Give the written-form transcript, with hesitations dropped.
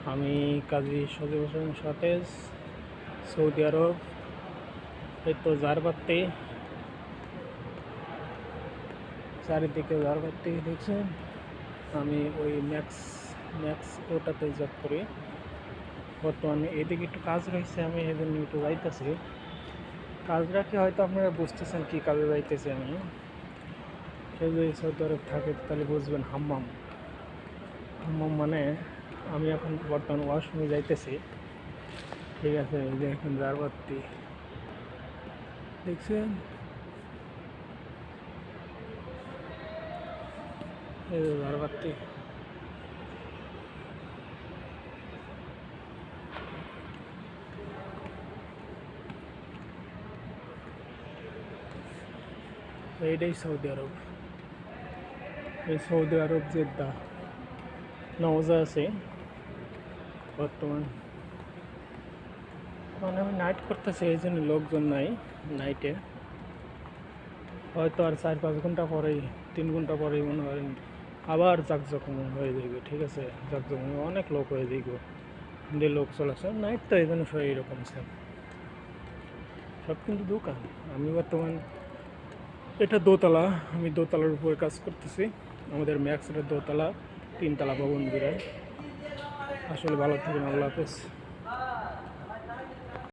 আমি কাজী সজীব হোসেন সতেজ, সৌদি আরব। এই তো জারবাতি, চারিদিকে জারবাতি দেখছেন। আমি ওই ম্যাক্স ম্যাক্স ওটাতে জব করি বর্তমানে। এদিকে একটু কাজ রয়েছে, আমি এজন্য একটু যাইতেছি। কাজটা কি হয়তো আপনারা বুঝতেছেন কি কাজে যাইতেছি আমি। সে যদি সৌদি আরব থাকে তাহলে বুঝবেন হাম্মাম। হাম্মাম মানে আমি এখন বর্তমান ওয়াশরুমে যাইতেছি, ঠিক আছে। এই যে এখন জারবাতি দেখছেন, এই যে জারবাতি। এইটাই সৌদি আরব। এই সৌদি আরব জেদ্দা নওজা আছে বর্তমান। মানে আমি নাইট করতেছি, এই জন্য লোকজন নাই নাইটে। হয়তো আর 4-5 ঘন্টা পরেই, 3 ঘন্টা পরেই মনে করেন আবার জাকজকম হয়ে যাবে, ঠিক আছে। জাকজকম অনেক লোক হয়ে যাইব, যে লোক চলাচল নাইট তো এই জন্য সব এইরকম স্যার। সব কিন্তু দোকান। আমি বর্তমান এটা দোতলা, আমি দোতলার উপরে কাজ করতেছি। আমাদের ম্যাক্সের দোতলা, 3 তলা ভবন বিরায়। আসলে ভালো থাকেন, আল্লাহ হাফেজ।